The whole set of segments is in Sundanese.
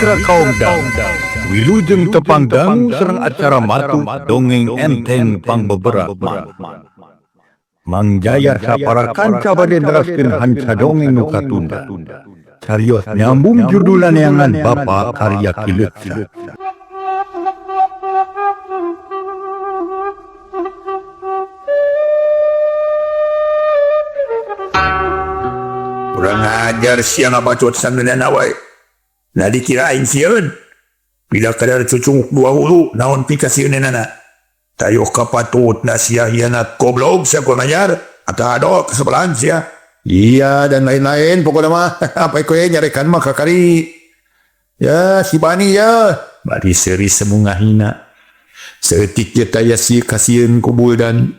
Mitra Kaumdang, wilujeng tepangdang serang acara matu dongeng enteng pangbeberat Mang Jaya sapara kanca bade neraskeun hanca dongeng nu katunda. Carios nyambung judulan neangan Bapa Karya Kileutsa. Kurang ajar siang abacot sangeunana wae. Nah dikirain sieun. Bila kadar cucung 20 naon pikasieunana. Tayo kapatut na sia hianat goblok sia kumajar atau adok kesebelahan sia. Iya dan lain-lain pokoknya mah apa kowe nyarekan mah kakari. Ya si Bani ya. Bari seri semungahina. Seetik ye taya si kasieun ku Buldani.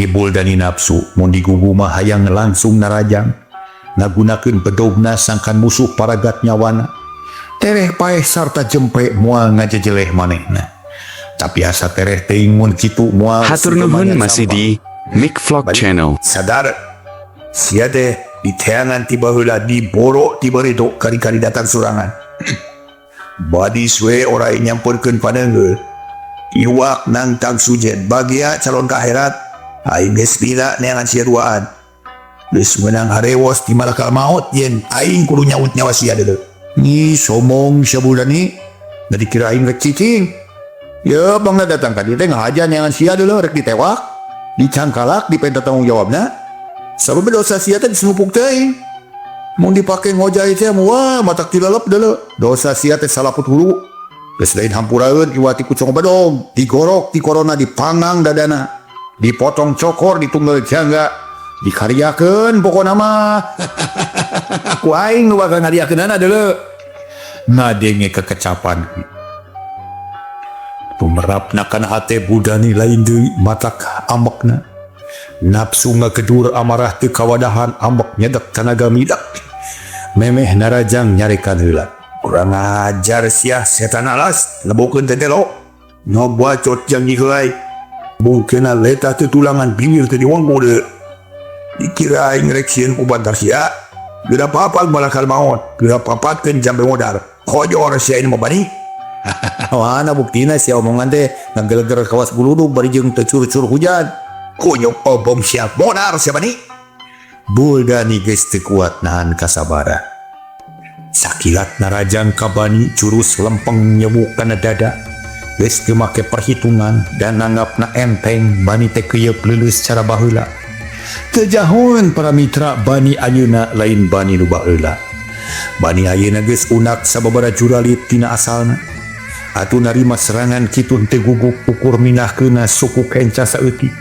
Buldani nafsu mun digugu mah hayang langsung narajang. Nagunakeun bedogna sangkan musuh paragat nyawana. Tereh paeh sarta jempe moal ngajejeleh manehna. Tapi asa tereh teuing mun kitu moal. Hatur nuhun masih di Mick Vlog Channel. Sadar sia teh di teangan tiba heula diboro tiba redo kari-kari datang surangan. Badi sue orai nyamperkeun paneungeul. Iwak nang tang sujen bagia calon ke akhirat aing geus pila neangan sia duaan. Geus meunang harewos di malakal maut yen aing kudu nyaut nyawa sia deuleu. Ni somong sia Buldani da dikira aing rek cicing. Ya bangna datang ka dieu teh ngahaja neangan sia deuleu rek ditewak, dicangkalak dipenta tanggung jawabna. Sabab dosa sia teh disumupuk teuing. Mun dipake ngojai teh wah matak tilalep deuleu. Dosa sia teh salaput hulu. Geus lain hampuraeun iwati kucong bedog, digorok ti korona dipanggang dadana, dipotong cokor ditunggal jangga, dikaryakeun pokona mah. Ku aing nu bakal ngariakeunana deuleu. Ngadenge kekecapan. Tumerapna kana hate Buldani lain deui matak ambekna. Nafsu ngagedur amarah teu kawadahan ambek nyedek tanaga midak. Memeh narajang nyarekan heula. Kurang ajar sia setan alas lebokeun tetelo ngobacot jang diheulai mungkin leta teu tulangan bibir teu diwonggo deui dikira aing rek sieun ku bantar sia geura papag malakal maot geura papatkeun jambe modar hojor sia ini mah Bani. Wana buktina sia omongan teh ngageleger kawas buludu bari jeung teu curcur hujan kunyuk obom sia modar sia Bani. Buldani geus teu kuat nahan kasabaran. Sakilat narajang ka Bani jurus lempeng nyebuk kana dada. Geus teu make perhitungan dan nanggapna enteng Bani teh keuyeuk leuleus cara baheula. Teu jahon para mitra Bani ayeuna lain Bani nu baheula. Bani ayeuna geus unak sababaraha juralit tina asalna. Atuh narima serangan kitu teu guguk ukur minahkeunna suku kenca saeutik.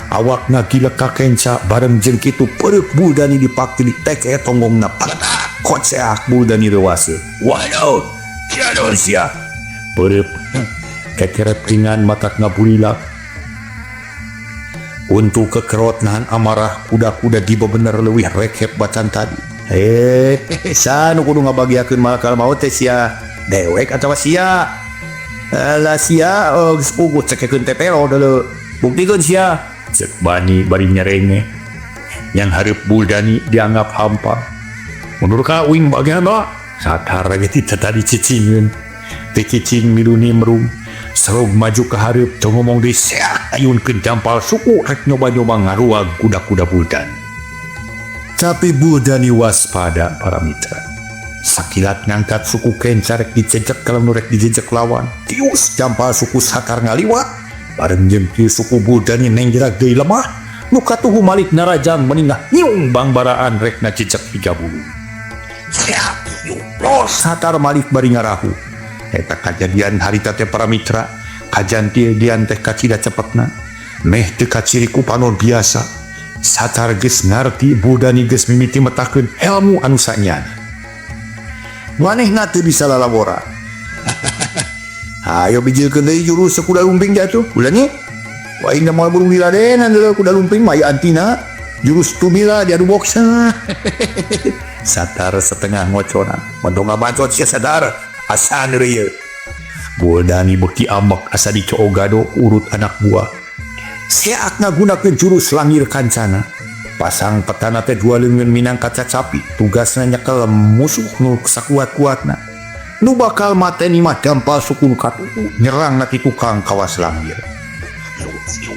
Awakna gila ka kenca bareng jeung kitu peureup Buldani dipakti diteke tonggongna padatak. Kocak Buldani rewase. Waduh, kiadon sia. Peureup kekeret ringan matak ngabulilak. Untuk kekerot nahan amarah kuda-kuda di bebener leuwih rekep bacan tadi. Sanu kudu ngabagiakeun malakal maut teh sia dewek atawa sia. Alah sia geus puguh cekekeun tetelo deuleu. Buktikeun sia. Cek Bani bari nyerenge. Yang hareup Buldani dianggap hampa. Menurut ka uing bagaimana? Satar lagi tadi cicingeun. Teh cicing miluni merum. Sarog maju ke hareup teu ngomong deui seak ayunkeun jampal suku rek nyoba-nyoba ngaruag kuda-kuda Buldani. Tapi Buldani waspada para mitra. Sakilat ngangkat suku kenca rek dicejek kalau nu rek dijejek lawan. Tius jampal suku sakar ngaliwat. Bareng jeung kieu suku Buldani nenggerak deui lemah. Nu katuhu malik narajang meninggah nyiung bangbaraan rek ngacicek 30. Seak yuplos satar malik bari ngarahu. Eta kajadian harita teh para mitra kajantian teh kacida cepetna meh teu kaciri ku panon biasa satar geus ngarti Buldani geus mimiti metakeun ilmu anu sanyana. Manehna teu bisa lalabora. Hayo bijilkeun deui jurus kuda lumping jatuh Buldani. Wah indah moal burung diladenan deuleu kuda lumping mah antina jurus tumila diadu boksa. Satar setengah ngoconan mendonga bacot sia sadar asan reuyeut. Buldani beuki ambek asa dicoogado urut anak buah. Seak ngagunakeun jurus langir kancana. Pasang petana teh dua leungeun minang kaca capi tugasna nyekel musuh nu sakuat-kuatna. Nu bakal mateni mah dampal suku nu katugu nyerang na ti tukang kawas langir.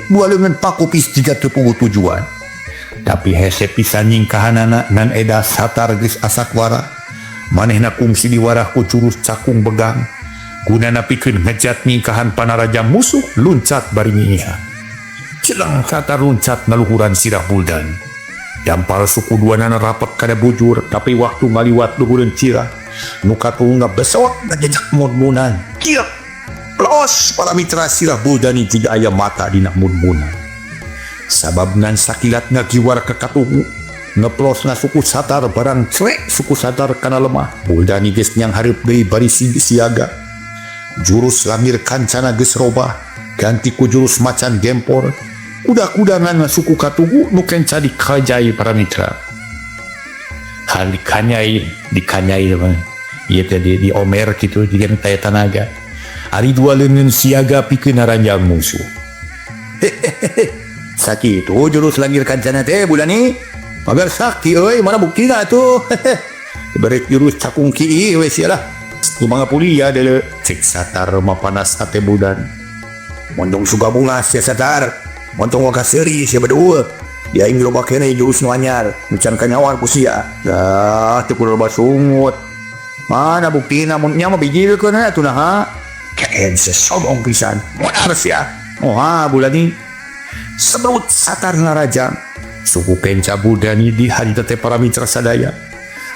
Dua leungeun pakupis jiga teu puguh tujuan. Tapi hese pisan nyingkahanana ngan eda satar geus asakwara. Manehna kungsi diwarah ku jurus cakung begang. Gunana pikeun ngejat nyingkahan panaraja musuh luncat bari nyiihan. Celang satar luncat naluhuran sirah Buldan. Dampal suku duanana rapet kada bujur, tapi waktu ngaliwat luhureun cirah nu katunga besok ngajajak munmunan. Kieu los para mitra sirah Buldani jiga aya mata dina munmunan. Sababnan sakilat ngagiwar ke katugu ngeplos na suku satar barang cuek suku satar kana lemah. Buldani geus nyang hareup deui bari siaga. Jurus lamir kancana geus robah ganti ku jurus macan gempor. Kuda-kudangan suku katugu nu kenca dikajai para mitra. Hal dikanyai teman. Ieu teh di omer kitu digen taya tanaga. Ari dua leungeun siaga pikeun naranjang musuh. Sakitu jurus langir kancana teh Buldani. Magar sakti euy, mana buktina atuh? Barek jurus cakung kieu we sia lah. Lumanga pulia deuleu cek satar mapanas ate Buldan. Mondong suga bunga sia satar. Montong waka seri sia berdua. Ya ing loba kene jurus nu anyar, nucan kanyawar ku sia. Dah teu kudu loba sungut. Mana buktina mun nya mah bijilkeun atuh nah ha. Kaen sesogong pisan. Moal sia. Oh ha Buldani. Sebut satar narajang. Suku kenca Buldani di harita teh para mitra sadaya.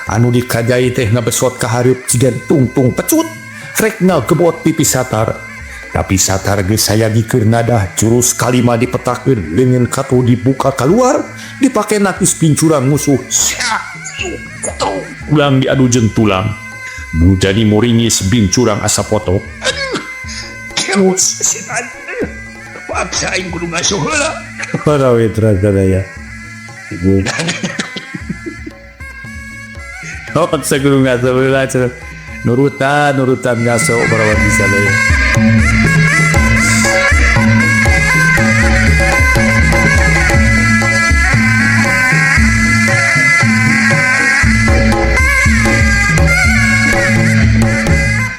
Anu dikajai teh ngabesot ka hareup cigan tungtung pecut. Rek ngagebot pipis satar. Tapi satar geus sayagikeun nadah jurus kalima dipetakeun leungeun katu dibuka keluar dipake nakis pincurang musuh. Ulang diadu jeung tulang. Buldani moringis bincurang asa potok. Keus sinan. Paksa aing kudu ngasuh heula. Para mitra sadaya. Paksa kudu ngasuh heula cenah. Nurutan ngasuh para mitra sadaya.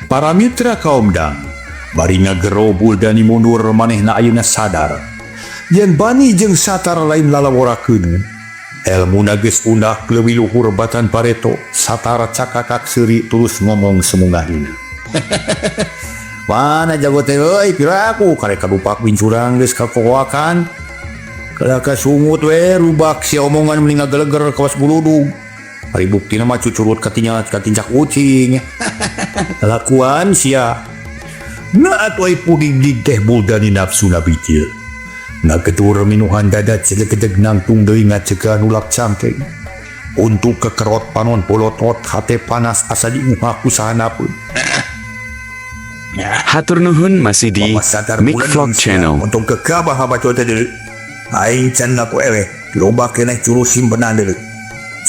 Para mitra kaum dang, bari ngagero Buldani mundur manehna ayeuna sadar. Yen bani jeung satar lain lalaworakeun. Elmuna geus undak leuwih luhur batan pareto, satar cakakak seuri terus ngomong semungahina. Mana jago teh euy piraku karek kadupak bincurang geus kakoakan. Kada kasungut we rubak sia omongan mending ngageleger kawas buludug. Ari buktina mah cucurut katincak ucing. Lakuan sia. Na atuh puding teh Buldani nafsuna bicil. Ngagedur minuhan dadat segegedeg nangtung deui ngacegaan ulak cangkeng. Untuk kekerot panon polotot hate panas asa diungah ku sahanapeun. Hatur nuhun masih di Mick Vlog Channel. Untuk kekabah bacot deuleu. Aing can ngaku eleh loba keneh jurus simpenan deuleu.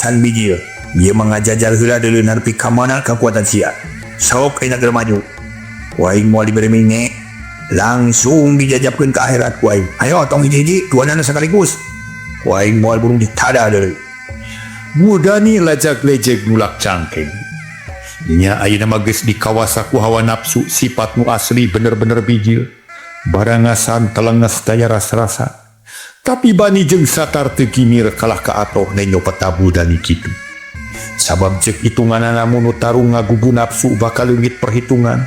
Can bijil. Dia mengajajal heula deuleu nepi ka mana kekuatan sia. Sok ayeuna keur maju. Ku aing moal dibere minge langsung dijajabkeun ka akhirat ku aing. Ayo tong hiji-hiji duanana sakaligus. Ku aing moal burung ditada deuleu. Buldani lajak-lejek nulak cangkeng. Nya ayeuna mah geus dikawasa ku hawa nafsu sifat nu asli bener-bener bijil. Barangasan telenges daya rasa-rasa. Tapi bani jeung satar teu kimir kalah ka atoh nenyo peta Buldani kitu. Sabab cek hitunganana mun tarung ngagugu nafsu bakal leungit perhitungan.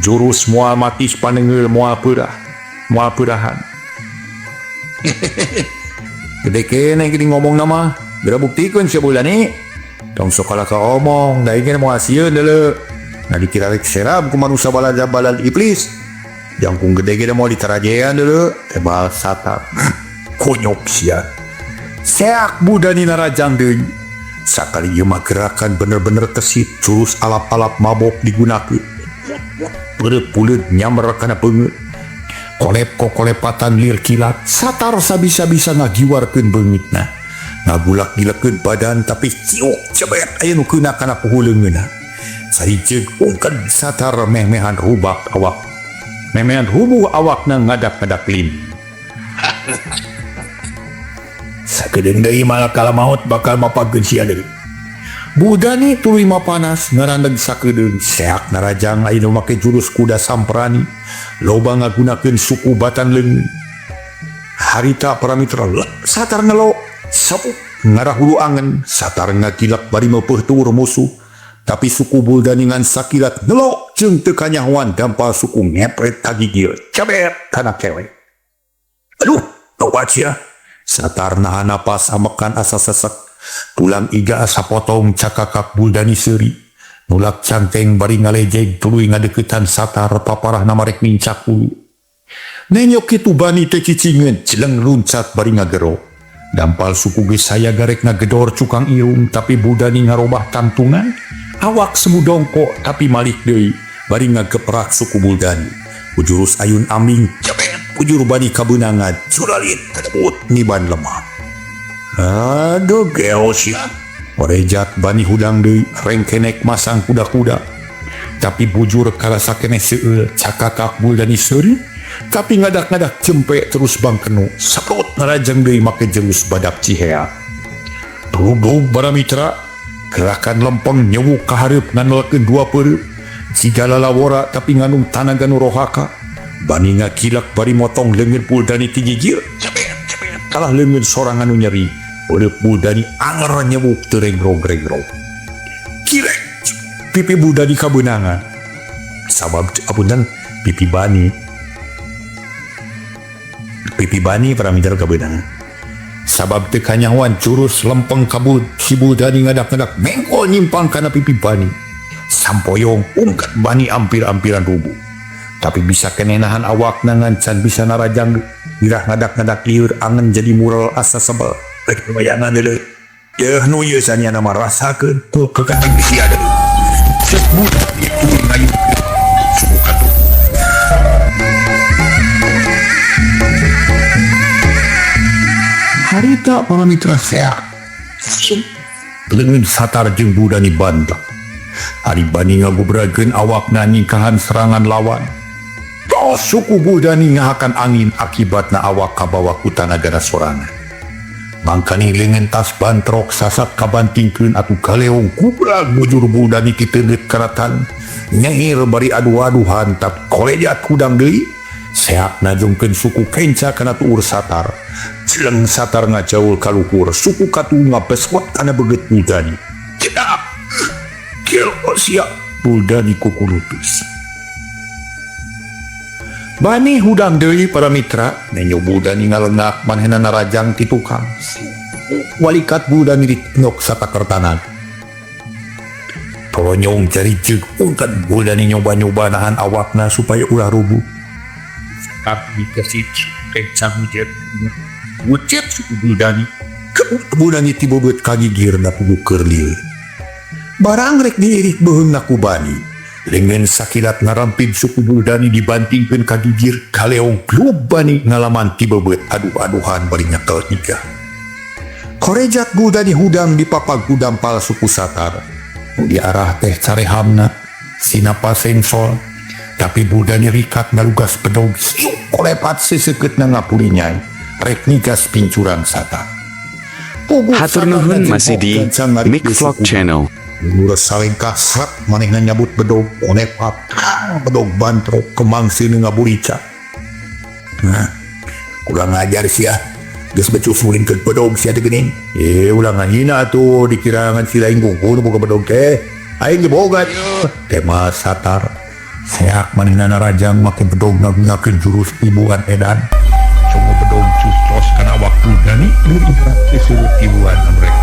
Jurus moal matis paneungeul moal peurahan. Gede keneh gini ngomong nama. Bira buktikeun sia Buldani. Tong sok kalah ka omong, da ingin moal sieun deuleu. Nah dikira rek serab ku manusia balad iblis. Jangkung gede-gede moal ditarajean deuleu. Tebal satar. Konyok sia. Seak Buldani narajang deui. Sakali ieu mah gerakan bener-bener kesit jurus alap-alap mabok digunakeun. Peureut-peuleut nyamber kana beungeut. Kolep-kolepatan lir kilat satar sabisa-bisa ngagiwarkeun beungeutna. Ngagulak-gilekeun badan tapi ciok cebet aya nu keuna kana puhuleugeuna. Sahijeug ungked satar meh-mehan rubak awak. Meh-mehan rubuh awakna ngadak-ngadak lim. Sakedeung deui malakala maut bakal mapageun sia deui. Budani tuluy mapanas ngarandag sakedeung seak narajang aya make jurus kuda samprani loba ngagunakeun suku batan leungeun. Harita para mitra satar ngelo sapuk ngarahulu angen satar ngakilak bari meupeuh tuur musuh tapi suku Buldani ngan sakilat ngelo jeung teu kanyahoan dampal suku ngepret kagigil cabet kana kewe. Aduh tawat sia satar nahan napas amekan asa sesek tulang iga asa potong cakakak Buldani seuri nulak canteng bari ngalejeg tuluy ngadeukeutan satar paparah namarek mincak ulu. Nenyok kitu bani teh cicingeun jeleng luncat bari ngagero. Dampal suku ge saya garek ngagedor cukang irung tapi Buldani ngarobah tantungan awak semudongko tapi malik deui bari ngageprak suku Buldani. Ujurus ayun aming cabet ujur bani kabeunangan curalit kadebut niban lemah. Aduh geos ya. Orejat bani hudang deui rengkenek masang kuda-kuda. Tapi bujur kala sakene seueul cakakak Buldani seuri tapi ngadak-ngadak cempe terus bangkenu saprot narajang deui make jurus badak cihea. Turug para mitra gerakan lempeng nyewuk ka hareup nganelkeun dua peureup sigala lawora tapi ngandung tanaga nu rohaka. Bani ngakilak bari motong leungeun Buldani tigigir cepet kalah leungeun sorangan nu nyeri. Peureup Buldani anger nyewuk teu rengrog-rengrog. Kirek pipi Buldani kabeunangan. Sabab apunten pipi bani para mitra kabeunangan. Sabab teu kanyahoan jurus lempeng kabut si Buldani ngadak-ngadak mengkol nyimpang kana pipi bani. Sampoyong ungkat bani ampir-ampiran rubuh. Tapi bisa kene nahan awak ngancan bisa narajang irah ngadak-ngadak lieur angen jadi mural asa sebel. Bayangan deuleu. Yeuh nu ieu saniana mah rasakeun kekateng sia deuleu. Sebut itu ngayu. Suku katu. Harita para mitra seak. Leungeun satar jeung Buldani bantak. Ari bani ngagubrageun awakna ningkahan serangan lawan. Tos suku Buldani ngahakan angin akibatna awak kabawa ku tanagana sorangan. Mangkani leungeun tas bantrok sasat kabantingkeun atuh galeong kubrag bujur Buldani ti teuneut karatan. Nyair bari adu-aduhan tapi kolejat kudang deui. Seak najungkeun suku kenca kana tuur satar. Jeleng satar ngajaul kaluhur suku katu ngapeswat kana beget Buldani. Cedak. Kieu sia Buldani kukulutus. Bani hudang deui para mitra nenyo Buldani ngalengak manehna narajang ti tukang. Walikat Buldani ditengok satakertanan. Tolonyong cari jeug ungkat Buldani nyoba-nyoba nahan awakna supaya ulah rubuh. Tapi kasih kencang jet wucet suku Buldani. Buldani ti bobot kagigirna kudu keur lieur. Barang rek diirit beuheungna ku bani. Leungeun sakilat ngarampid suku Buldani dibantingkeun kagigir kaleong klub bani ngalaman ti beubeut aduh-aduhan bari nyekel tiga. Korejat Buldani hudang di papag dampal suku satar. Di arah teh carehamna sinapa sensol tapi Buldani rikat ngalugas pedog kolepat seseukeutna ngapuri nyai rek nigas pincuran satar. Hatur nuhun masih di Mick Vlog Channel. Lurus saling kasrat manehna nyabut bedog konepat bedog bantrok kemangsin ngaburica. Nah, kurang ajar sia. Geus becus mulingkeun bedog sia teh geuning. Ulah ngahina atuh dikirangan si lain kuku boga bedog teh. Aing ge boga tema satar. Seak manehna narajang make bedog ngagunakeun jurus tibuan edan. Coba bedog custos kana waktu Buldani diibrat disuruh tibuan amrek.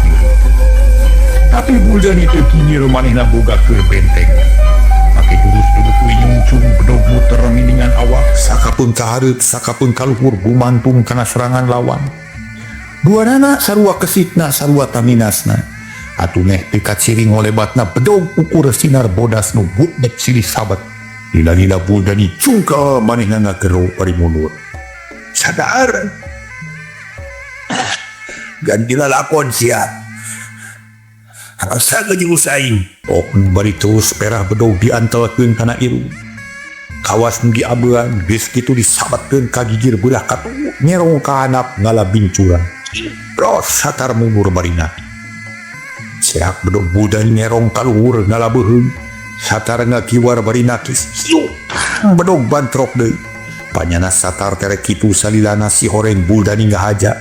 Tapi Buldani teu kinyir manehna boga keur benteng. Make jurus tuluy nyungcung bedog muter miningan awak sakapun kahareup sakapun kaluhur gumantung kana serangan lawan. Duanana sarua kesikna sarua taminasna. Atuh neh teu kaciring olebatna bedog ukur sinar bodas nu budek silih sabat. Lila-lila Buldani cungkel manehna ngagero bari mundur. Sadar. Gandila lakon sia. Rasa ngejurus aing. Bari terus perah bedog diantelkeun kana irung. Kawas nu diabean geus kitu disabatkeun ka gigir beulah katu nyerong ka handap ngala bincuran. Bros satar mundur bari nati. seak bedog Budani ngerong kaluhur ngalabeheung satar ngakiwar bari nakis hiu bedog bantrok deui panyana satar tere kitu salilana si horeng Budani ngahaja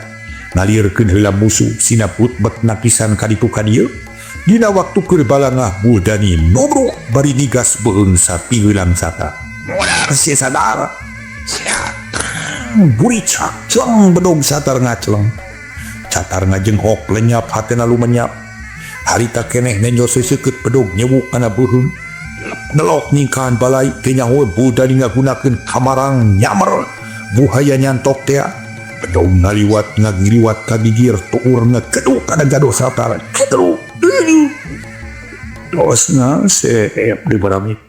ngalirkeun heula musuh sinaput bet nakisan kaditu ka dieu dina waktu keur balangah Budani nobrok bari nigas beun sapi heulang sata modar si sadar buricak ceng bedog satar ngacleng catar ngajenghok lenyap hatena lumenyap harita keneh nenyo seukeut bedog nyewuk kana beuheung nelok nyingkaan balai kenyaho Budani ngagunakeun kamarang nyamer buhaya nyantok teh bedog ngaliwat ngagiriwat ka gigir tuur ngakeduk kana gadoh satar keduk dosna seep di baramit